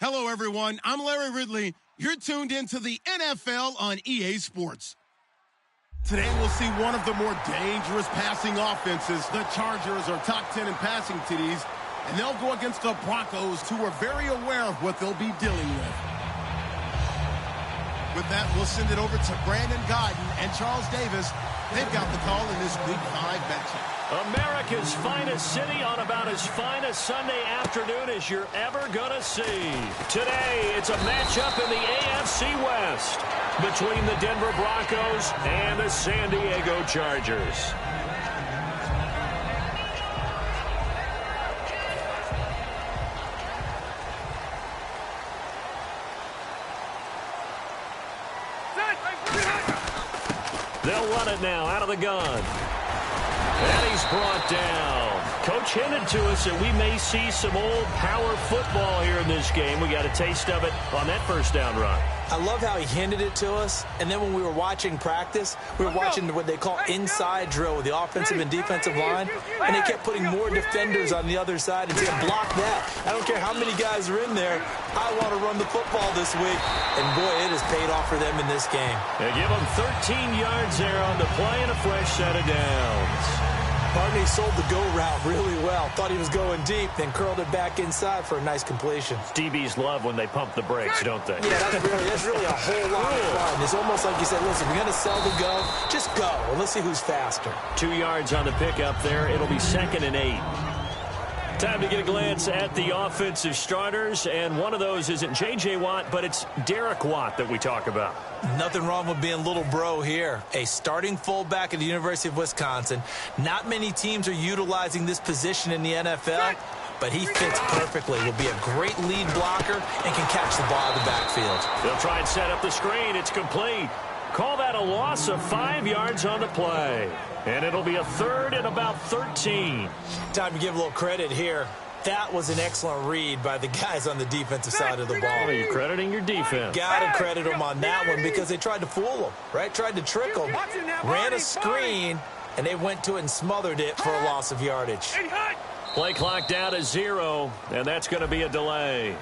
Hello, everyone. I'm Larry Ridley. You're tuned into the NFL on EA Sports. Today, we'll see one of the more dangerous passing offenses. The Chargers are top 10 in passing TDs, and they'll go against the Broncos, who are very aware of what they'll be dealing with. With that, we'll send it over to Brandon Godden and Charles Davis. They've got the call in this Week 5 matchup. America's finest city on about as fine a Sunday afternoon as you're ever going to see. Today, it's a matchup in the AFC West between the Denver Broncos and the San Diego Chargers. They'll run it now out of the gun. And he's brought down. Coach hinted to us that we may see some old power football here in this game. We got a taste of it on that first down run. I love how he hinted it to us, and then when we were watching practice, we were watching what they call inside drill with the offensive and defensive line, and they kept putting more defenders on the other side and saying, block that. I don't care how many guys are in there. I want to run the football this week, and boy, it has paid off for them in this game. They give them 13 yards there on the play and a fresh set of downs. Barney sold the go route really well. Thought he was going deep, then curled it back inside for a nice completion. DBs love when they pump the brakes, don't they? Yeah, that's really a whole lot of fun. It's almost like you said, listen, we're going to sell the go. Just go, and let's see who's faster. 2 yards on the pickup there. It'll be 2nd and 8. Time to get a glance at the offensive starters, and one of those isn't J.J. Watt, but it's Derek Watt that we talk about. Nothing wrong with being little bro here. A starting fullback at the University of Wisconsin. Not many teams are utilizing this position in the NFL, but he fits perfectly. Will be a great lead blocker and can catch the ball in the backfield. They'll try and set up the screen. It's complete. Call that a loss of 5 yards on the play. And it'll be a 3rd and about 13. Time to give a little credit here. That was an excellent read by the guys on the defensive side of the ball. Are you crediting your defense? Got to credit them on that one because they tried to fool them, right? Tried to trick them. Ran a screen, and they went to it and smothered it for a loss of yardage. Play clock down to 0, and that's going to be a delay.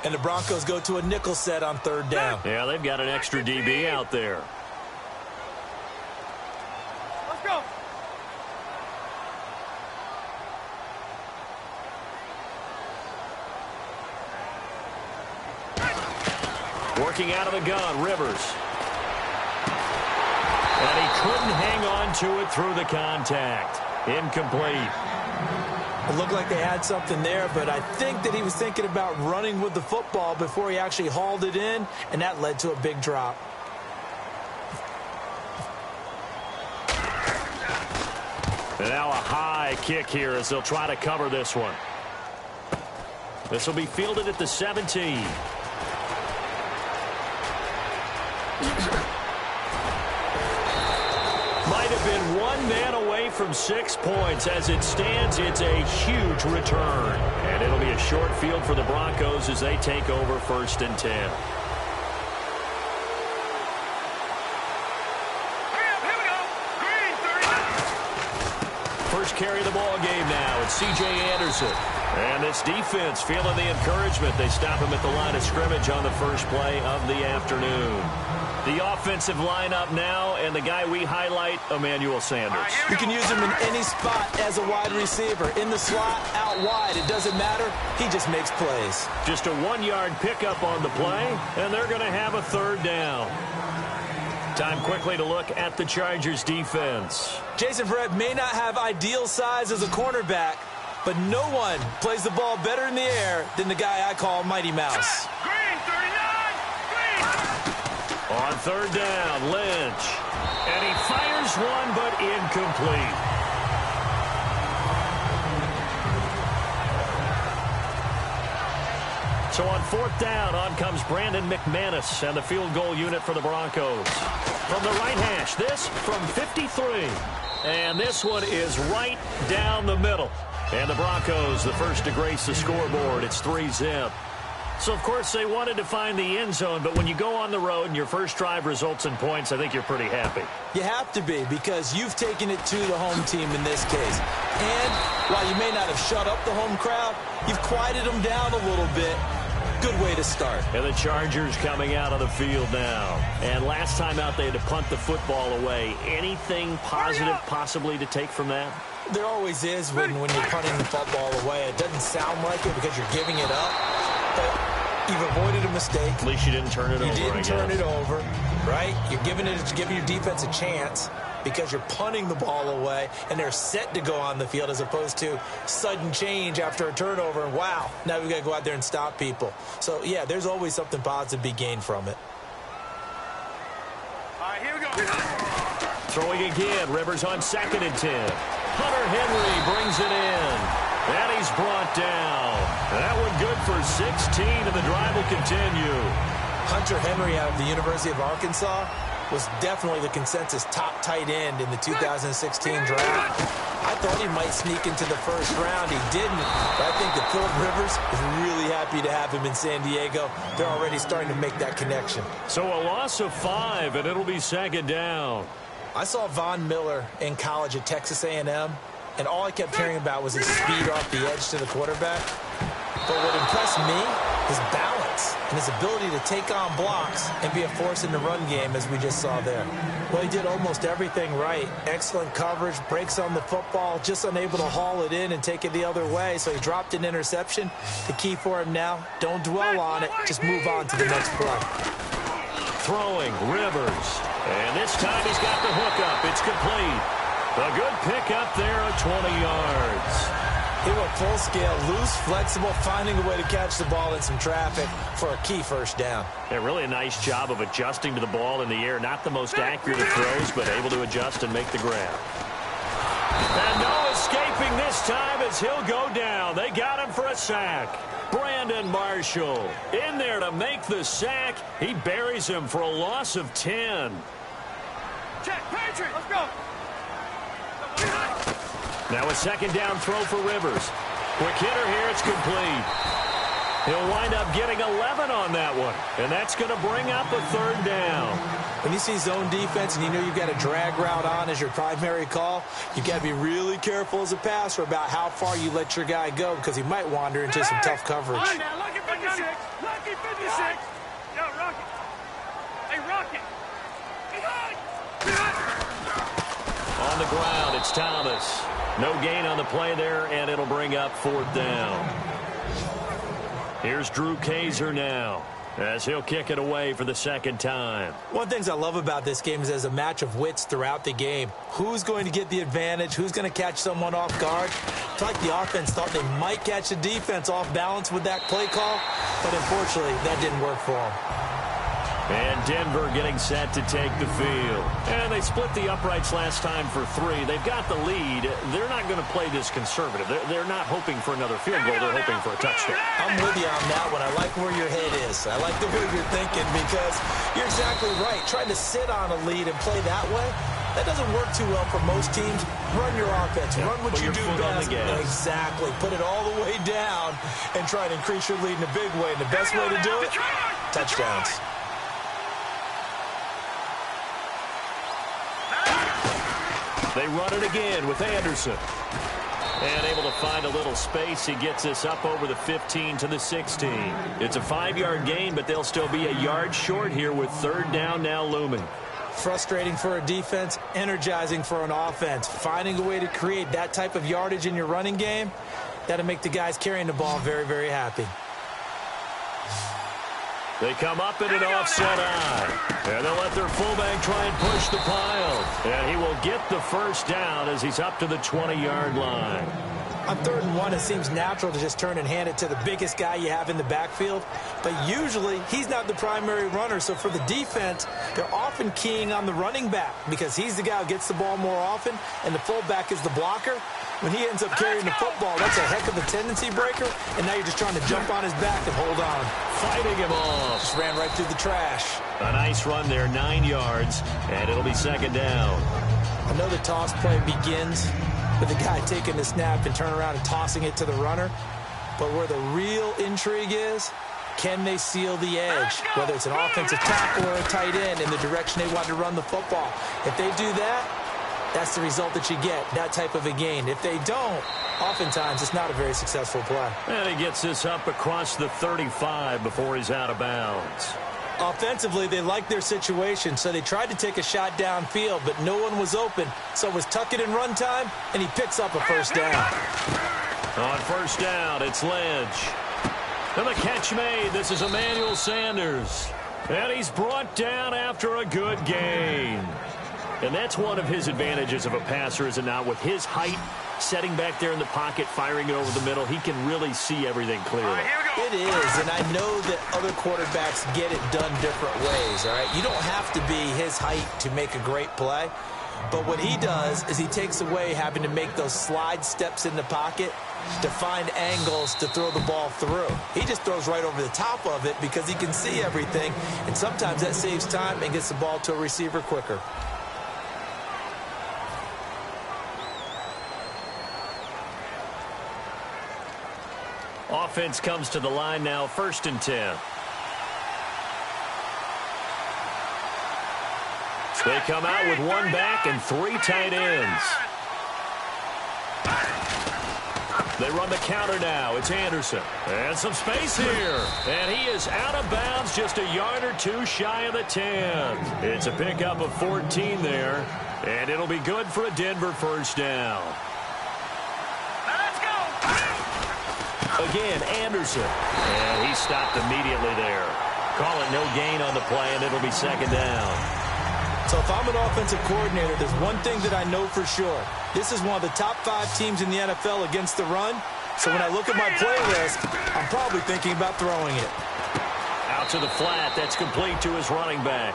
And the Broncos go to a nickel set on 3rd down. Yeah, they've got an extra DB out there. Let's go. Working out of the gun, Rivers. And he couldn't hang on to it through the contact. Incomplete. It looked like they had something there, but I think that he was thinking about running with the football before he actually hauled it in, and that led to a big drop. And now a high kick here as they'll try to cover this one. This will be fielded at the 17. Might have been one man away from 6 points. As it stands, it's a huge return. And it'll be a short field for the Broncos as they take over 1st and 10. First carry of the ball game now. It's C.J. Anderson. And this defense feeling the encouragement. They stop him at the line of scrimmage on the first play of the afternoon. The offensive lineup now, and the guy we highlight, Emmanuel Sanders. You can use him in any spot as a wide receiver. In the slot, out wide. It doesn't matter. He just makes plays. Just a 1-yard pickup on the play, and they're going to have a 3rd down. Time quickly to look at the Chargers defense. Jason Verrett may not have ideal size as a cornerback, but no one plays the ball better in the air than the guy I call Mighty Mouse. On 3rd down, Lynch. And he fires one, but incomplete. So on 4th down, on comes Brandon McManus and the field goal unit for the Broncos. From the right hash, this from 53. And this one is right down the middle. And the Broncos, the first to grace the scoreboard. It's 3-zip. So, of course, they wanted to find the end zone, but when you go on the road and your first drive results in points, I think you're pretty happy. You have to be, because you've taken it to the home team in this case. And while you may not have shut up the home crowd, you've quieted them down a little bit. Good way to start. And the Chargers coming out on the field now. And last time out, they had to punt the football away. Anything positive possibly to take from that? There always is when you're punting the football away. It doesn't sound like it because you're giving it up. But you've avoided a mistake. At least you didn't turn it over, You didn't turn it over, right? You're giving your defense a chance because you're punting the ball away, and they're set to go on the field as opposed to sudden change after a turnover. And, wow, now we've got to go out there and stop people. So, yeah, there's always something positive to be gained from it. All right, here we go. Throwing again. Rivers on 2nd and 10. Hunter Henry brings it in. And he's brought down. That one good for 16, and the drive will continue. Hunter Henry out of the University of Arkansas was definitely the consensus top tight end in the 2016 draft. I thought he might sneak into the first round. He didn't. But I think that Phillip Rivers is really happy to have him in San Diego. They're already starting to make that connection. So a loss of 5, and it'll be 2nd down. I saw Von Miller in college at Texas A&M. And all I kept hearing about was his speed off the edge to the quarterback. But what impressed me, his balance and his ability to take on blocks and be a force in the run game, as we just saw there. Well, he did almost everything right. Excellent coverage, breaks on the football, just unable to haul it in and take it the other way. So he dropped an interception. The key for him now, don't dwell on it. Just move on to the next play. Throwing, Rivers. And this time he's got the hook up. It's complete. A good pickup there at 20 yards. He went full scale, loose, flexible, finding a way to catch the ball in some traffic for a key first down. Yeah, really a nice job of adjusting to the ball in the air. Not the most accurate of throws, but able to adjust and make the grab. And no escaping this time as he'll go down. They got him for a sack. Brandon Marshall in there to make the sack. He buries him for a loss of 10. Check, Patriot, let's go. Now a 2nd down throw for Rivers. Quick hitter here, it's complete. He'll wind up getting 11 on that one, and that's going to bring up a 3rd down. When you see zone defense and you know you've got a drag route on as your primary call, you've got to be really careful as a passer about how far you let your guy go because he might wander into some tough coverage. All right, now, Lucky 56. Lucky 56. Yo, Rocket. Hey, Rocket. On the ground, it's Thomas. No gain on the play there, and it'll bring up 4th down. Here's Drew Kaiser now as he'll kick it away for the 2nd time. One of the things I love about this game is there's a match of wits throughout the game. Who's going to get the advantage? Who's going to catch someone off guard? It's like the offense thought they might catch the defense off balance with that play call, but unfortunately, that didn't work for them. And Denver getting set to take the field. And they split the uprights last time for 3. They've got the lead. They're not going to play this conservative. They're not hoping for another field goal. They're hoping for a touchdown. I'm with you on that one. I like where your head is. I like the way you're thinking because you're exactly right. Trying to sit on a lead and play that way, that doesn't work too well for most teams. Run your offense. Run what you do best. Exactly. Put it all the way down and try to increase your lead in a big way. And the best way to do it, touchdowns. They run it again with Anderson. And able to find a little space. He gets this up over the 15 to the 16. It's a 5-yard gain, but they'll still be a yard short here with 3rd down now looming. Frustrating for a defense, energizing for an offense. Finding a way to create that type of yardage in your running game, that'll make the guys carrying the ball very, very happy. They come up in an offset eye. And they'll let their fullback try and push the pile. And he will get the first down as he's up to the 20-yard line. On 3rd and 1, it seems natural to just turn and hand it to the biggest guy you have in the backfield. But usually, he's not the primary runner. So for the defense, they're often keying on the running back because he's the guy who gets the ball more often, and the fullback is the blocker. When he ends up carrying the football, that's a heck of a tendency breaker, and now you're just trying to jump on his back and hold on. Fighting him off. Just ran right through the trash. A nice run there, 9 yards, and it'll be 2nd down. I know the toss play begins with the guy taking the snap and turn around and tossing it to the runner, but where the real intrigue is Can they seal the edge, whether it's an offensive tackle or a tight end, in the direction they want to run the football? If they do that, that's the result that you get, that type of a gain. If they don't, oftentimes it's not a very successful play. And he gets this up across the 35 before he's out of bounds. Offensively, they liked their situation, so they tried to take a shot downfield, but no one was open. So it was tuck it and run time, and he picks up a first down. On first down, it's Lynch. And the catch made. This is Emmanuel Sanders. And he's brought down after a good gain. And that's one of his advantages of a passer, is it not? With his height, setting back there in the pocket, firing it over the middle, he can really see everything clearly. It is, and I know that other quarterbacks get it done different ways, all right? You don't have to be his height to make a great play. But what he does is he takes away having to make those slide steps in the pocket to find angles to throw the ball through. He just throws right over the top of it because he can see everything, and sometimes that saves time and gets the ball to a receiver quicker. Offense comes to the line now, 1st and 10. They come out with one back and 3 tight ends. They run the counter now. It's Anderson. And some space here. And he is out of bounds, just a yard or two shy of the 10. It's a pickup of 14 there. And it'll be good for a Denver first down. Let's go. Again, Anderson. And he stopped immediately there. Call it no gain on the play, and it'll be 2nd down. So if I'm an offensive coordinator, there's one thing that I know for sure. This is one of the top 5 teams in the NFL against the run. So when I look at my playlist, I'm probably thinking about throwing it. Out to the flat. That's complete to his running back.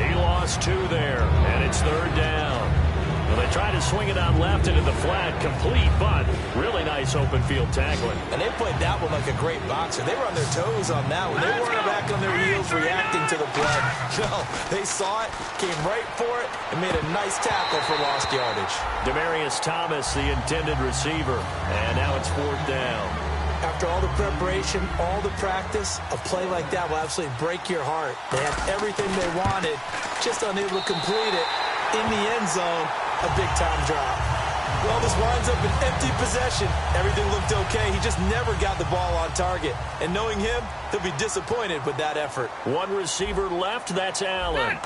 He lost 2 there, and it's 3rd down. Well, they tried to swing it out left into the flat, complete, but really nice open field tackling. And they played that one like a great boxer. They were on their toes on that one. They weren't back on their heels reacting to the play. No, they saw it, came right for it, and made a nice tackle for lost yardage. Demaryius Thomas, the intended receiver, and now it's 4th down. After all the preparation, all the practice, a play like that will absolutely break your heart. They had everything they wanted, just unable to complete it. In the end zone, a big-time drop. Well, this winds up an empty possession. Everything looked okay. He just never got the ball on target. And knowing him, he'll be disappointed with that effort. One receiver left. That's Allen.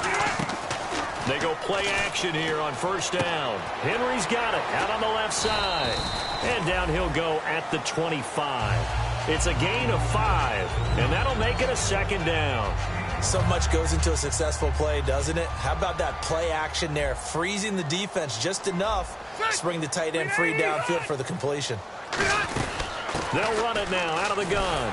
They go play action here on first down. Henry's got it out on the left side. And down he'll go at the 25. It's a gain of 5, and that'll make it a 2nd down. So much goes into a successful play, doesn't it? How about that play action there, freezing the defense just enough to bring the tight end free downfield for the completion. They'll run it now out of the gun.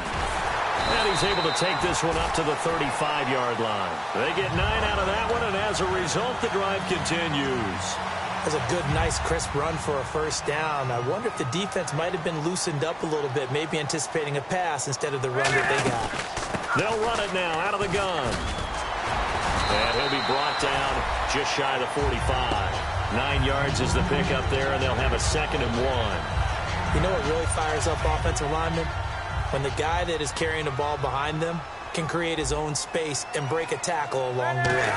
And he's able to take this one up to the 35-yard line. They get 9 out of that one, and as a result, the drive continues. That's a good, nice, crisp run for a first down. I wonder if the defense might have been loosened up a little bit, maybe anticipating a pass instead of the run that they got. They'll run it now out of the gun. And he'll be brought down just shy of the 45. 9 yards is the pickup there, and they'll have a 2nd and 1. You know what really fires up offensive linemen? When the guy that is carrying the ball behind them can create his own space and break a tackle along the way.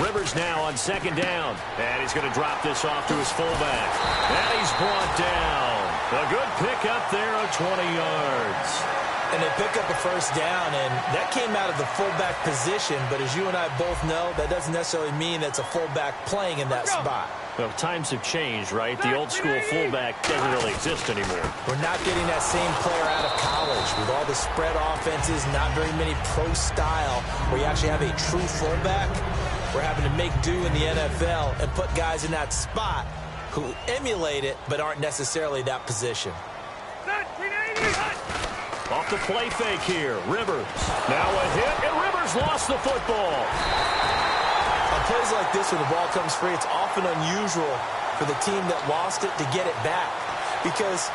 Rivers now on 2nd down. And he's going to drop this off to his fullback. And he's brought down. A good pickup there of 20 yards. And they pick up a first down, and that came out of the fullback position. But as you and I both know, that doesn't necessarily mean that's a fullback playing in that spot. Well, times have changed, right? The old school fullback doesn't really exist anymore. We're not getting that same player out of college. With all the spread offenses, not very many pro style, where you actually have a true fullback. We're having to make do in the NFL and put guys in that spot who emulate it but aren't necessarily that position. Off the play fake here, Rivers. Now a hit, and Rivers lost the football. On plays like this, when the ball comes free, it's often unusual for the team that lost it to get it back. Because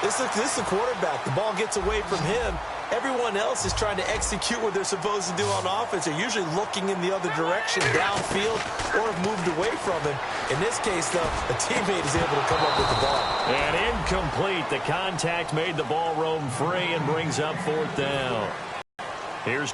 This is the quarterback. The ball gets away from him. Everyone else is trying to execute what they're supposed to do on offense. They're usually looking in the other direction, downfield, or have moved away from him. In this case, though, a teammate is able to come up with the ball. And incomplete. The contact made the ball roam free and brings up 4th down. Here's